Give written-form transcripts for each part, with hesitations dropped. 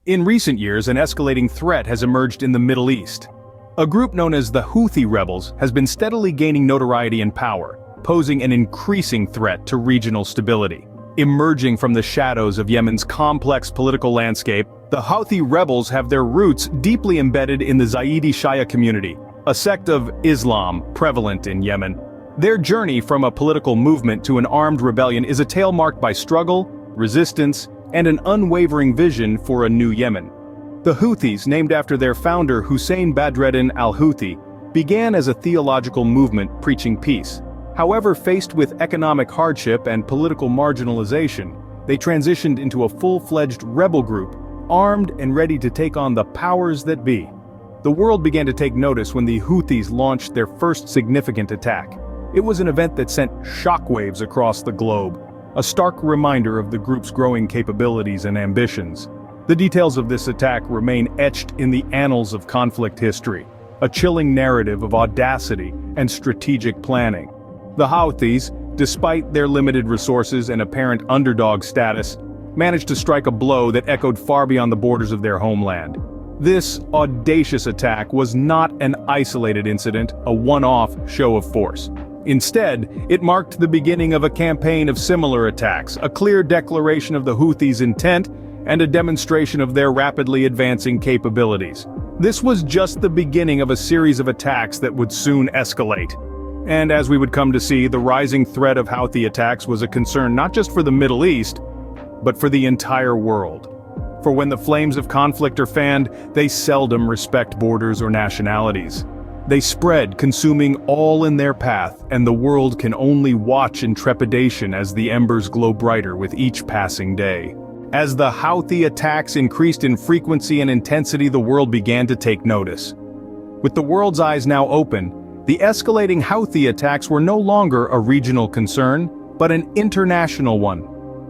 In recent years, an escalating threat has emerged in the Middle East. A group known as the Houthi rebels has been steadily gaining notoriety and power, posing an increasing threat to regional stability. Emerging from the shadows of Yemen's complex political landscape, the Houthi rebels have their roots deeply embedded in the Zaidi Shia community, a sect of Islam prevalent in Yemen. Their journey from a political movement to an armed rebellion is a tale marked by struggle, resistance, and an unwavering vision for a new Yemen. The Houthis, named after their founder Hussein Badreddin al-Houthi, began as a theological movement preaching peace. However, faced with economic hardship and political marginalization, they transitioned into a full-fledged rebel group, armed and ready to take on the powers that be. The world began to take notice when the Houthis launched their first significant attack. It was an event that sent shockwaves across the globe, a stark reminder of the group's growing capabilities and ambitions. The details of this attack remain etched in the annals of conflict history, a chilling narrative of audacity and strategic planning. The Houthis, despite their limited resources and apparent underdog status, managed to strike a blow that echoed far beyond the borders of their homeland. This audacious attack was not an isolated incident, a one-off show of force. Instead, it marked the beginning of a campaign of similar attacks, a clear declaration of the Houthis' intent and a demonstration of their rapidly advancing capabilities. This was just the beginning of a series of attacks that would soon escalate. And as we would come to see, the rising threat of Houthi attacks was a concern not just for the Middle East, but for the entire world. For when the flames of conflict are fanned, they seldom respect borders or nationalities. They spread, consuming all in their path, and the world can only watch in trepidation as the embers glow brighter with each passing day. As the Houthi attacks increased in frequency and intensity, the world began to take notice. With the world's eyes now open, the escalating Houthi attacks were no longer a regional concern, but an international one.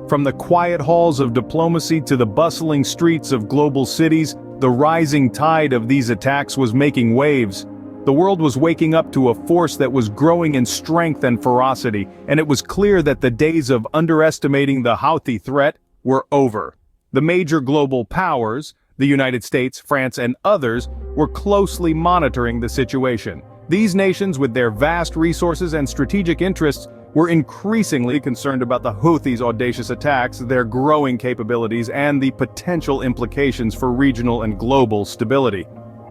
From the quiet halls of diplomacy to the bustling streets of global cities, the rising tide of these attacks was making waves. The world was waking up to a force that was growing in strength and ferocity, and it was clear that the days of underestimating the Houthi threat were over. The major global powers, the United States, France, and others, were closely monitoring the situation. These nations, with their vast resources and strategic interests, were increasingly concerned about the Houthis' audacious attacks, their growing capabilities, and the potential implications for regional and global stability.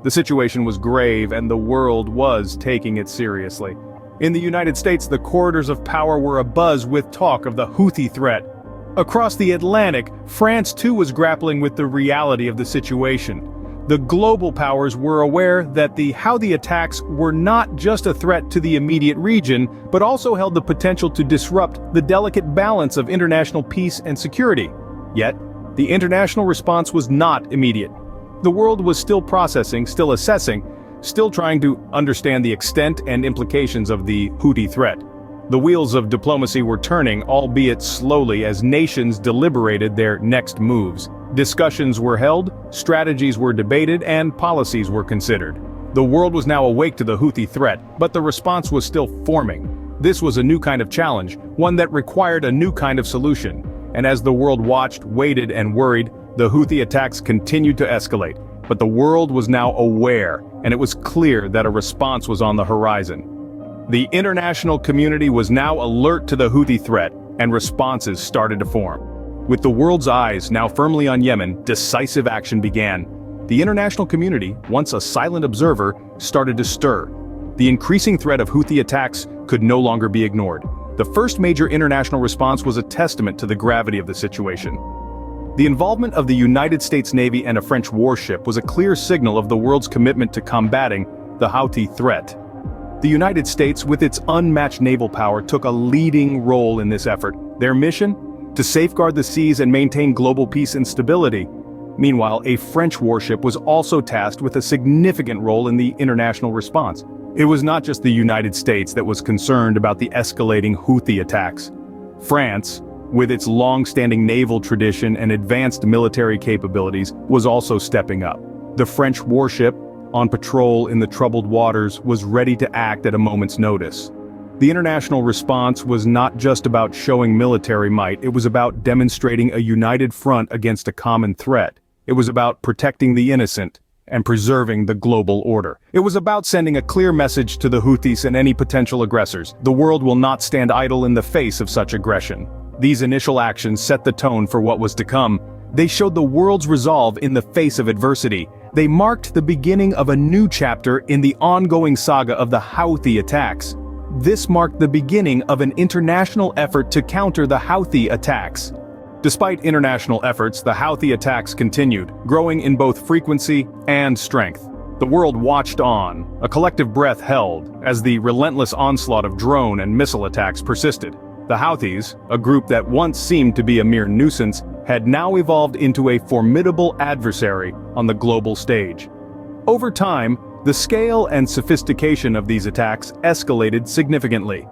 The situation was grave, and the world was taking it seriously. In the United States, the corridors of power were abuzz with talk of the Houthi threat. Across the Atlantic, France too was grappling with the reality of the situation. The global powers were aware that the Houthi attacks were not just a threat to the immediate region, but also held the potential to disrupt the delicate balance of international peace and security. Yet, the international response was not immediate. The world was still processing, still assessing, still trying to understand the extent and implications of the Houthi threat. The wheels of diplomacy were turning, albeit slowly, as nations deliberated their next moves. Discussions were held, strategies were debated, and policies were considered. The world was now awake to the Houthi threat, but the response was still forming. This was a new kind of challenge, one that required a new kind of solution. And as the world watched, waited, and worried, the Houthi attacks continued to escalate. But the world was now aware, and it was clear that a response was on the horizon. The international community was now alert to the Houthi threat, and responses started to form. With the world's eyes now firmly on Yemen, decisive action began. The international community, once a silent observer, started to stir. The increasing threat of Houthi attacks could no longer be ignored. The first major international response was a testament to the gravity of the situation. The involvement of the United States Navy and a French warship was a clear signal of the world's commitment to combating the Houthi threat. The United States, with its unmatched naval power, took a leading role in this effort. Their mission? To safeguard the seas and maintain global peace and stability. Meanwhile, a French warship was also tasked with a significant role in the international response. It was not just the United States that was concerned about the escalating Houthi attacks. France, with its long-standing naval tradition and advanced military capabilities, was also stepping up. The French warship, on patrol in the troubled waters, was ready to act at a moment's notice. The international response was not just about showing military might, it was about demonstrating a united front against a common threat. It was about protecting the innocent and preserving the global order. It was about sending a clear message to the Houthis and any potential aggressors. The world will not stand idle in the face of such aggression. These initial actions set the tone for what was to come. They showed the world's resolve in the face of adversity. They marked the beginning of a new chapter in the ongoing saga of the Houthi attacks. This marked the beginning of an international effort to counter the Houthi attacks. Despite international efforts, the Houthi attacks continued, growing in both frequency and strength. The world watched on, a collective breath held, as the relentless onslaught of drone and missile attacks persisted. The Houthis, a group that once seemed to be a mere nuisance, had now evolved into a formidable adversary on the global stage. Over time, the scale and sophistication of these attacks escalated significantly.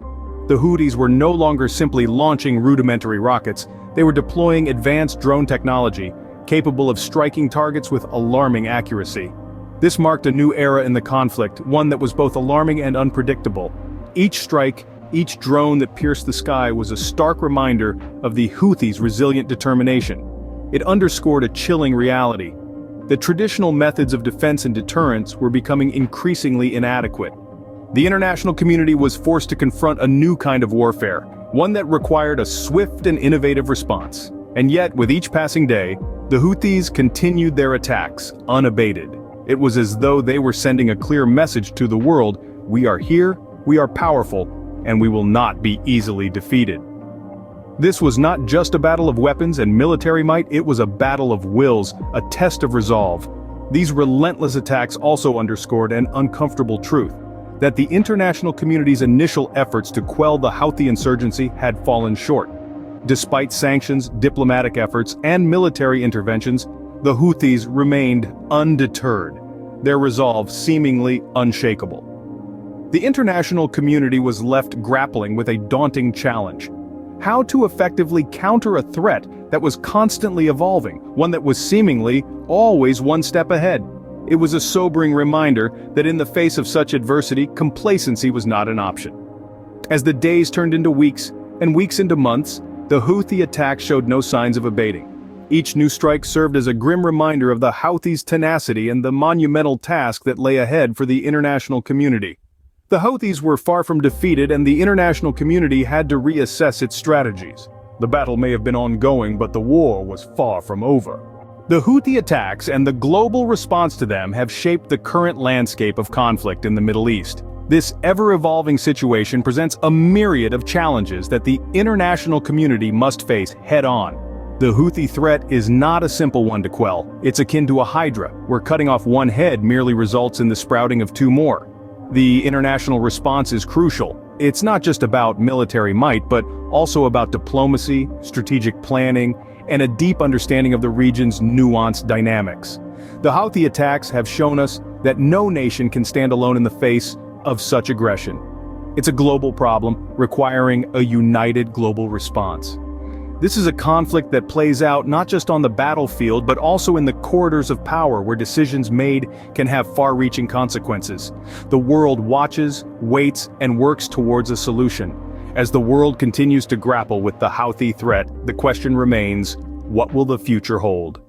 The Houthis were no longer simply launching rudimentary rockets, they were deploying advanced drone technology, capable of striking targets with alarming accuracy. This marked a new era in the conflict, one that was both alarming and unpredictable. Each strike, each drone that pierced the sky was a stark reminder of the Houthis' resilient determination. It underscored a chilling reality. The traditional methods of defense and deterrence were becoming increasingly inadequate. The international community was forced to confront a new kind of warfare, one that required a swift and innovative response. And yet, with each passing day, the Houthis continued their attacks, unabated. It was as though they were sending a clear message to the world: we are here, we are powerful, and we will not be easily defeated. This was not just a battle of weapons and military might, it was a battle of wills, a test of resolve. These relentless attacks also underscored an uncomfortable truth: that the international community's initial efforts to quell the Houthi insurgency had fallen short. Despite sanctions, diplomatic efforts, and military interventions, the Houthis remained undeterred, their resolve seemingly unshakable. The international community was left grappling with a daunting challenge: how to effectively counter a threat that was constantly evolving, one that was seemingly always one step ahead. It was a sobering reminder that in the face of such adversity, complacency was not an option. As the days turned into weeks, and weeks into months, the Houthi attack showed no signs of abating. Each new strike served as a grim reminder of the Houthis' tenacity and the monumental task that lay ahead for the international community. The Houthis were far from defeated, and the international community had to reassess its strategies. The battle may have been ongoing, but the war was far from over. The Houthi attacks and the global response to them have shaped the current landscape of conflict in the Middle East. This ever-evolving situation presents a myriad of challenges that the international community must face head-on. The Houthi threat is not a simple one to quell. It's akin to a hydra, where cutting off one head merely results in the sprouting of two more. The international response is crucial. It's not just about military might, but also about diplomacy, strategic planning, and a deep understanding of the region's nuanced dynamics. The Houthi attacks have shown us that no nation can stand alone in the face of such aggression. It's a global problem, requiring a united global response. This is a conflict that plays out not just on the battlefield, but also in the corridors of power, where decisions made can have far-reaching consequences. The world watches, waits, and works towards a solution. As the world continues to grapple with the Houthi threat, the question remains: what will the future hold?